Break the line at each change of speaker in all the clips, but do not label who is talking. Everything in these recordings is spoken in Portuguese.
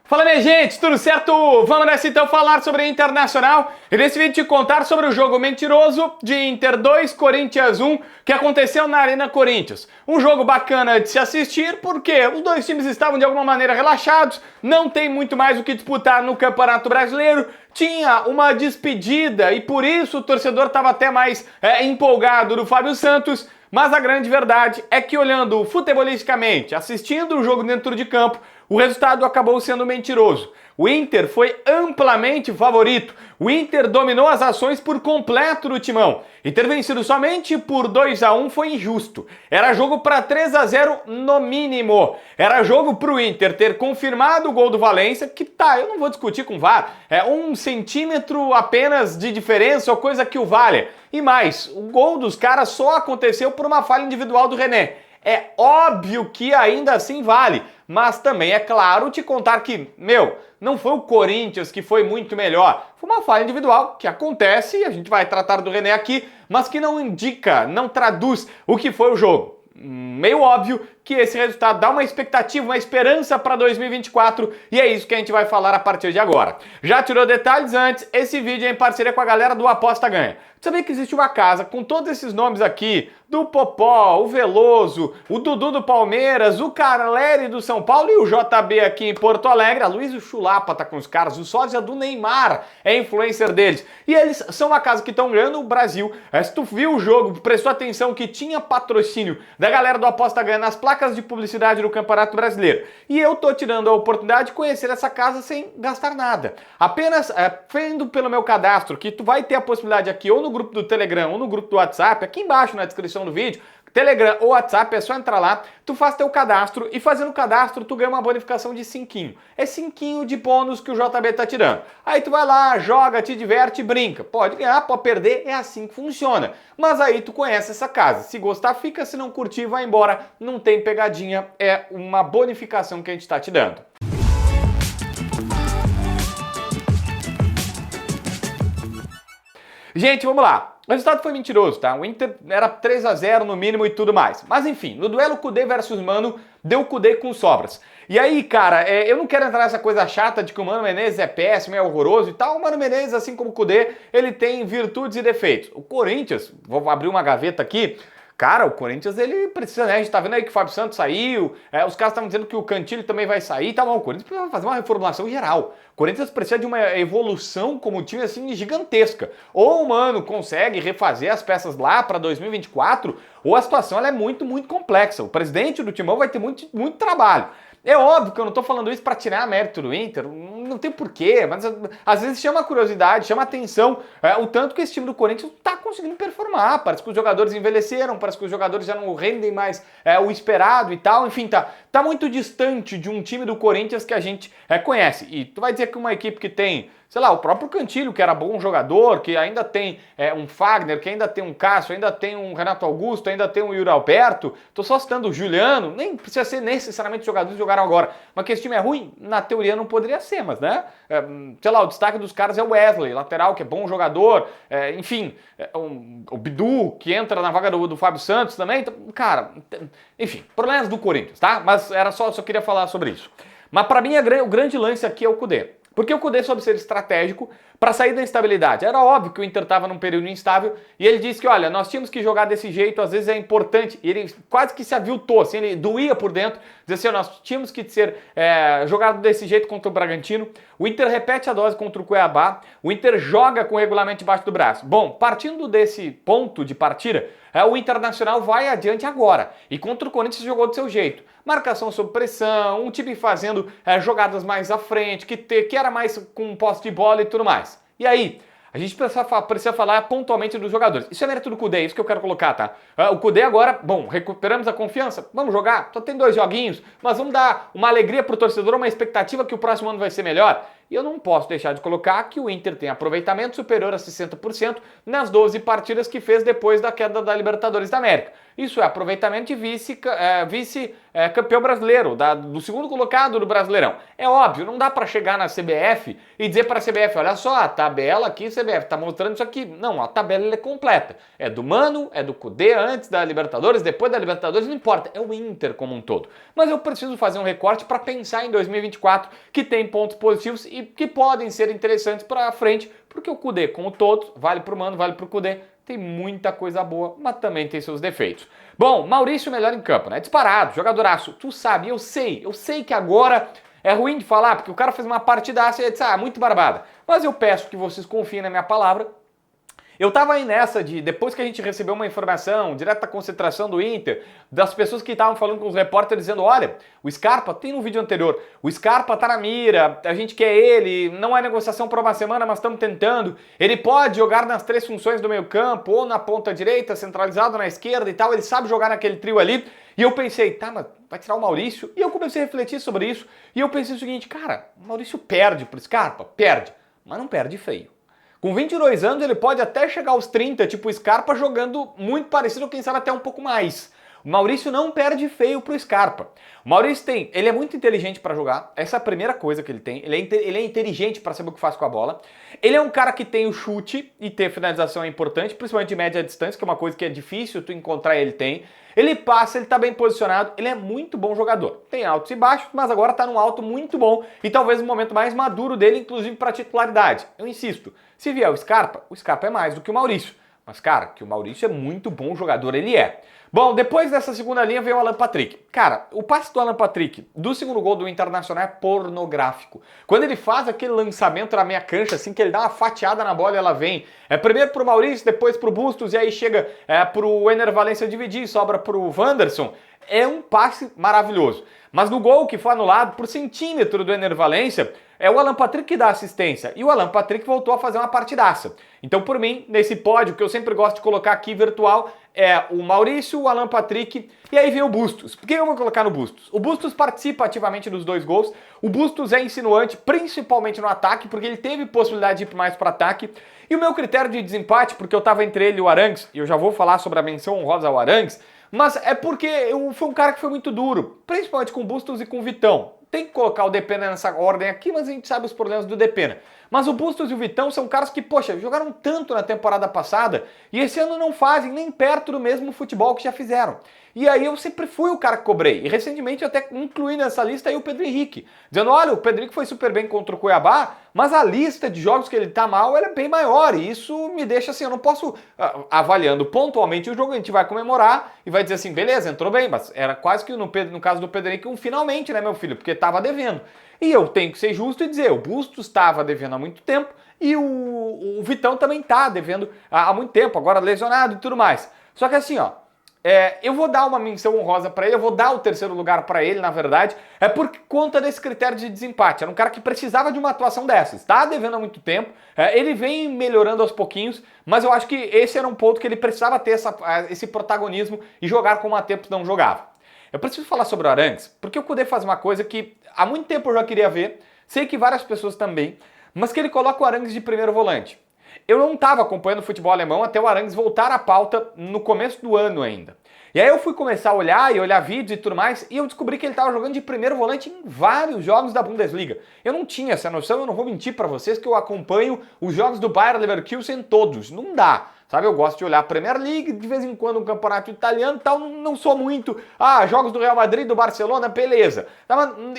Fala minha gente, tudo certo? Vamos nessa então falar sobre a Internacional e nesse vídeo te contar sobre o jogo mentiroso de Inter 2, Corinthians 1 que aconteceu na Arena Corinthians. Um jogo bacana de se assistir porque os dois times estavam de alguma maneira relaxados, não tem muito mais o que disputar no Campeonato Brasileiro, tinha uma despedida e por isso o torcedor estava até mais empolgado do Fábio Santos. Mas a grande verdade é que olhando futebolisticamente, assistindo o jogo dentro de campo, o resultado acabou sendo mentiroso. O Inter foi amplamente favorito. O Inter dominou as ações por completo no timão. E ter vencido somente por 2-1 foi injusto. Era jogo para 3-0 no mínimo. Era jogo para o Inter ter confirmado o gol do Valencia, que eu não vou discutir com o VAR. É 1 centímetro apenas de diferença, ou coisa que o vale. E mais, o gol dos caras só aconteceu por uma falha individual do René. É óbvio que ainda assim vale, mas também é claro te contar que, não foi o Corinthians que foi muito melhor. Foi uma falha individual que acontece, e a gente vai tratar do René aqui, mas que não indica, não traduz o que foi o jogo. Meio óbvio que esse resultado dá uma expectativa, uma esperança para 2024 e é isso que a gente vai falar a partir de agora. Já tirou detalhes antes? Esse vídeo é em parceria com a galera do Aposta Ganha. Sabia que existe uma casa com todos esses nomes aqui, do Popó, o Veloso, o Dudu do Palmeiras, o Caleri do São Paulo e o JB aqui em Porto Alegre. A Luiz Chulapa tá com os caras, o sósia do Neymar é influencer deles. E eles são uma casa que estão ganhando o Brasil. Se tu viu o jogo, prestou atenção que tinha patrocínio da galera do Aposta Ganha nas placas de publicidade do Campeonato Brasileiro. E eu tô tirando a oportunidade de conhecer essa casa sem gastar nada. Apenas vendo pelo meu cadastro, que tu vai ter a possibilidade aqui ou no grupo do Telegram ou no grupo do WhatsApp, aqui embaixo na descrição do vídeo, Telegram ou WhatsApp, é só entrar lá, tu faz teu cadastro e fazendo o cadastro tu ganha uma bonificação de 5. É 5 de bônus que o JB tá tirando. Aí tu vai lá, joga, te diverte, brinca. Pode ganhar, pode perder, é assim que funciona. Mas aí tu conhece essa casa. Se gostar, fica. Se não curtir, vai embora. Não tem pegadinha, é uma bonificação que a gente tá te dando. Gente, vamos lá. O resultado foi mentiroso, tá? O Inter era 3-0 no mínimo e tudo mais. Mas enfim, no duelo Kudê versus Mano, deu Kudê com sobras. E aí, cara, eu não quero entrar nessa coisa chata de que o Mano Menezes é péssimo, é horroroso e tal. O Mano Menezes, assim como o Kudê, ele tem virtudes e defeitos. O Corinthians, vou abrir uma gaveta aqui. Cara, o Corinthians, ele precisa, né? A gente tá vendo aí que o Fábio Santos saiu, os caras estavam dizendo que o Cantillo também vai sair, tá bom, o Corinthians precisa fazer uma reformulação geral. O Corinthians precisa de uma evolução como time, assim, gigantesca. Ou o Mano consegue refazer as peças lá para 2024, ou a situação ela é muito, muito complexa. O presidente do Timão vai ter muito, muito trabalho. É óbvio que eu não tô falando isso para tirar mérito do Inter, não tem porquê, mas às vezes chama curiosidade, chama atenção o tanto que esse time do Corinthians tá conseguindo performar. Parece que os jogadores envelheceram, parece que os jogadores já não rendem mais o esperado e tal. Enfim, tá muito distante de um time do Corinthians que a gente conhece. E tu vai dizer que uma equipe que tem, sei lá, o próprio Cantillo, que era bom jogador, que ainda tem um Fagner, que ainda tem um Cássio, ainda tem um Renato Augusto, ainda tem um Yuri Alberto, tô só citando o Juliano, nem precisa ser necessariamente jogadores que jogaram agora, mas que esse time é ruim, na teoria não poderia ser, mas né, sei lá, o destaque dos caras é o Wesley, lateral, que é bom jogador, enfim, o Bidu, que entra na vaga do Fábio Santos também, então, cara, enfim, problemas do Corinthians, tá? Mas só queria falar sobre isso. Mas pra mim o grande lance aqui é o Kudê. Porque o Kudê soube ser estratégico para sair da instabilidade. Era óbvio que o Inter estava num período instável e ele disse que, olha, nós tínhamos que jogar desse jeito, às vezes é importante. E ele quase que se aviltou, assim, ele doía por dentro, dizia assim, nós tínhamos que ser jogado desse jeito contra o Bragantino. O Inter repete a dose contra o Cuiabá, o Inter joga com o regulamento debaixo do braço. Bom, partindo desse ponto de partida, o Internacional vai adiante agora. E contra o Corinthians jogou do seu jeito. Marcação sob pressão, um time fazendo jogadas mais à frente, que era mais com posse de bola e tudo mais. E aí, a gente precisa falar pontualmente dos jogadores. Isso é mérito do Kudê, é isso que eu quero colocar, tá? O Kudê agora, bom, recuperamos a confiança, vamos jogar, só tem 2 joguinhos, mas vamos dar uma alegria pro torcedor, uma expectativa que o próximo ano vai ser melhor. E eu não posso deixar de colocar que o Inter tem aproveitamento superior a 60% nas 12 partidas que fez depois da queda da Libertadores da América. Isso é aproveitamento de vice-campeão brasileiro, do segundo colocado do Brasileirão. É óbvio, não dá para chegar na CBF e dizer para a CBF, olha só, a tabela aqui, CBF, está mostrando isso aqui. Não, a tabela é completa. É do Mano, é do Cudê antes da Libertadores, depois da Libertadores, não importa. É o Inter como um todo. Mas eu preciso fazer um recorte para pensar em 2024, que tem pontos positivos e que podem ser interessantes para frente, porque o Cudê, como todos, vale para o Mano, vale para o Cudê, tem muita coisa boa, mas também tem seus defeitos. Bom, Maurício melhor em campo, né? Disparado, jogadoraço. Tu sabe, eu sei que agora é ruim de falar, porque o cara fez uma partidaça e disse, muito barbada. Mas eu peço que vocês confiem na minha palavra. Eu tava aí nessa de, depois que a gente recebeu uma informação direto da concentração do Inter, das pessoas que estavam falando com os repórteres dizendo, olha, o Scarpa, tem no vídeo anterior, o Scarpa tá na mira, a gente quer ele, não é negociação para uma semana, mas estamos tentando, ele pode jogar nas 3 funções do meio campo, ou na ponta direita, centralizado na esquerda e tal, ele sabe jogar naquele trio ali, e eu pensei, tá, mas vai tirar o Maurício? E eu comecei a refletir sobre isso, e eu pensei o seguinte, cara, o Maurício perde pro Scarpa, perde, mas não perde feio. Com 22 anos ele pode até chegar aos 30, tipo o Scarpa, jogando muito parecido, quem sabe até um pouco mais. O Maurício não perde feio pro Scarpa. O Maurício ele é muito inteligente para jogar, essa é a primeira coisa que ele tem. Ele é inteligente para saber o que faz com a bola. Ele é um cara que tem o chute e ter finalização é importante, principalmente de média distância, que é uma coisa que é difícil tu encontrar, ele tem. Ele passa, ele tá bem posicionado, ele é muito bom jogador. Tem altos e baixos, mas agora tá num alto muito bom e talvez o momento mais maduro dele, inclusive para titularidade. Eu insisto, se vier o Scarpa é mais do que o Maurício. Mas, cara, que o Maurício é muito bom jogador, ele é. Bom, depois dessa segunda linha veio o Alan Patrick. Cara, o passe do Alan Patrick do segundo gol do Internacional é pornográfico. Quando ele faz aquele lançamento na meia cancha, assim, que ele dá uma fatiada na bola e ela vem. É primeiro pro Maurício, depois pro Bustos e aí chega pro Ener Valencia dividir e sobra pro Wanderson. É um passe maravilhoso. Mas no gol que foi anulado por centímetro do Ener Valencia, é o Alan Patrick que dá assistência. E o Alan Patrick voltou a fazer uma partidaça. Então, por mim, nesse pódio que eu sempre gosto de colocar aqui virtual, é o Maurício, o Alan Patrick e aí vem o Bustos. Por que eu vou colocar no Bustos? O Bustos participa ativamente dos 2 gols. O Bustos é insinuante, principalmente no ataque, porque ele teve possibilidade de ir mais para ataque. E o meu critério de desempate, porque eu tava entre ele e o Arangues, e eu já vou falar sobre a menção honrosa ao Arangues, mas é porque foi um cara que foi muito duro, principalmente com o Bustos e com o Vitão. Tem que colocar o Depena nessa ordem aqui, mas a gente sabe os problemas do Depena. Mas o Bustos e o Vitão são caras que, poxa, jogaram tanto na temporada passada e esse ano não fazem nem perto do mesmo futebol que já fizeram. E aí eu sempre fui o cara que cobrei. E recentemente eu até incluí nessa lista aí o Pedro Henrique. Dizendo, olha, o Pedro Henrique foi super bem contra o Cuiabá, mas a lista de jogos que ele tá mal é bem maior. E isso me deixa assim, eu não posso, avaliando pontualmente o jogo, a gente vai comemorar e vai dizer assim, beleza, entrou bem, mas era quase que no caso do Pedro Henrique um finalmente, né, meu filho? Porque tava devendo. E eu tenho que ser justo e dizer, o Bustos estava devendo há muito tempo e o Vitão também tá devendo há muito tempo, agora lesionado e tudo mais. Só que assim, ó, eu vou dar uma menção honrosa para ele, eu vou dar o 3º lugar para ele, na verdade, é por conta desse critério de desempate. Era um cara que precisava de uma atuação dessas, tá devendo há muito tempo, ele vem melhorando aos pouquinhos, mas eu acho que esse era um ponto que ele precisava ter esse protagonismo e jogar como há tempos não jogava. Eu preciso falar sobre o Arangues, porque o Cudê faz uma coisa que há muito tempo eu já queria ver, sei que várias pessoas também, mas que ele coloca o Arangues de primeiro volante. Eu não estava acompanhando o futebol alemão até o Arangues voltar à pauta no começo do ano ainda. E aí eu fui começar a olhar vídeos e tudo mais, e eu descobri que ele estava jogando de primeiro volante em vários jogos da Bundesliga. Eu não tinha essa noção, eu não vou mentir para vocês que eu acompanho os jogos do Bayer Leverkusen todos. Não dá. Sabe, eu gosto de olhar a Premier League, de vez em quando um campeonato italiano e tal, não sou muito, jogos do Real Madrid, do Barcelona, beleza.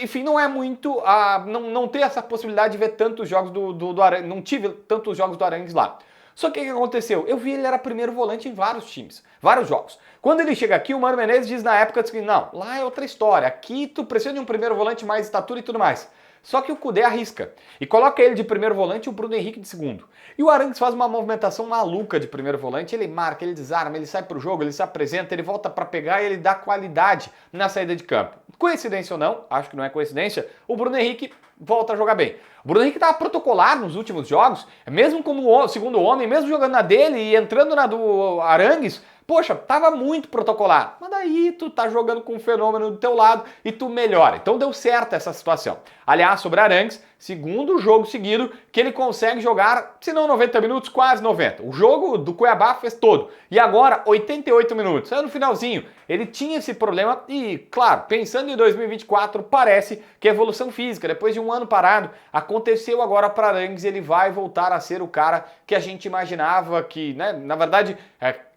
Enfim, não é muito, não ter essa possibilidade de ver tantos jogos do Arangues, não tive tantos jogos do Arangues lá. Só que o que aconteceu? Eu vi ele era primeiro volante em vários times, vários jogos. Quando ele chega aqui, o Mano Menezes diz na época, que não, lá é outra história, aqui tu precisa de um primeiro volante mais estatura e tudo mais. Só que o Cudê arrisca e coloca ele de primeiro volante e o Bruno Henrique de segundo. E o Arangues faz uma movimentação maluca de primeiro volante, ele marca, ele desarma, ele sai pro jogo, ele se apresenta, ele volta para pegar e ele dá qualidade na saída de campo. Coincidência ou não, acho que não é coincidência, o Bruno Henrique volta a jogar bem. O Bruno Henrique estava protocolar nos últimos jogos, mesmo como o segundo homem, mesmo jogando na dele e entrando na do Arangues, Poxa, tava muito protocolar, mas daí tu tá jogando com um fenômeno do teu lado e tu melhora. Então deu certo essa situação. Aliás, sobre Arangues, segundo jogo seguido que ele consegue jogar, se não 90 minutos, quase 90. O jogo do Cuiabá fez todo. E agora, 88 minutos. É no finalzinho. Ele tinha esse problema e, claro, pensando em 2024, parece que a evolução física, depois de um ano parado, aconteceu agora para Arangues e ele vai voltar a ser o cara que a gente imaginava que, né, na verdade,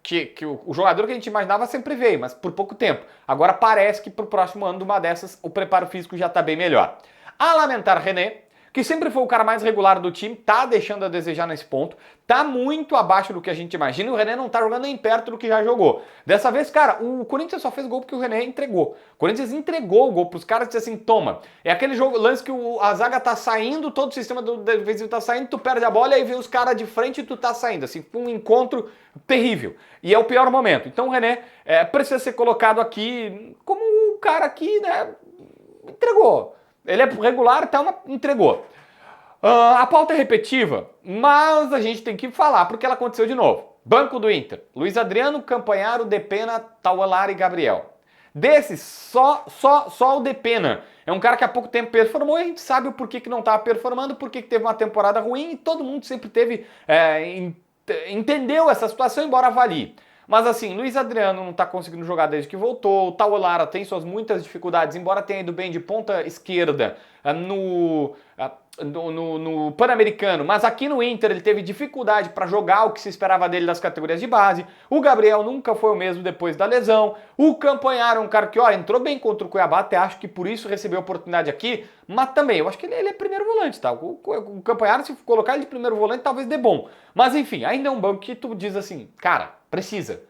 que o jogador que a gente imaginava sempre veio, mas por pouco tempo. Agora parece que pro próximo ano, de uma dessas, o preparo físico já tá bem melhor. A lamentar René, que sempre foi o cara mais regular do time, tá deixando a desejar nesse ponto, tá muito abaixo do que a gente imagina e o René não tá jogando nem perto do que já jogou. Dessa vez, cara, o Corinthians só fez gol porque o René entregou. O Corinthians entregou o gol pros caras e disse assim, toma. É aquele jogo, lance que a zaga tá saindo, todo o sistema do defensivo tá saindo, tu perde a bola e aí vem os caras de frente e tu tá saindo. Assim, um encontro terrível. E é o pior momento. Então o René precisa ser colocado aqui como um cara que, né, entregou. Ele é regular, então entregou. A pauta é repetitiva, mas a gente tem que falar porque ela aconteceu de novo. Banco do Inter, Luiz Adriano, Campanharo, Depena, Tauelar e Gabriel. Desses, só o Depena. É um cara que há pouco tempo performou e a gente sabe o porquê que não estava performando, porquê que teve uma temporada ruim e todo mundo sempre teve, entendeu essa situação, embora avalie. Mas assim, Luiz Adriano não está conseguindo jogar desde que voltou, o Tauelara tem suas muitas dificuldades, embora tenha ido bem de ponta esquerda no Pan-Americano, mas aqui no Inter ele teve dificuldade para jogar o que se esperava dele das categorias de base. O Gabriel nunca foi o mesmo depois da lesão. O Campanharo é um cara que entrou bem contra o Cuiabá, até acho que por isso recebeu oportunidade aqui, mas também, eu acho que ele é primeiro volante, tá? O Campanharo, se colocar ele de primeiro volante, talvez dê bom. Mas enfim, ainda é um banco que tu diz assim, cara, precisa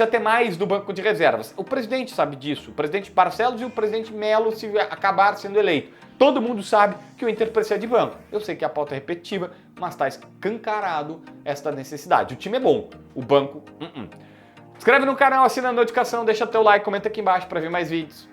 ter mais do banco de reservas. O presidente sabe disso, o presidente Barcelos e o presidente Melo, se acabar sendo eleito. Todo mundo sabe que o Inter precisa de banco. Eu sei que a pauta é repetitiva, mas está escancarado esta necessidade. O time é bom, o banco, Inscreve no canal, assina a notificação, deixa teu like, comenta aqui embaixo para ver mais vídeos.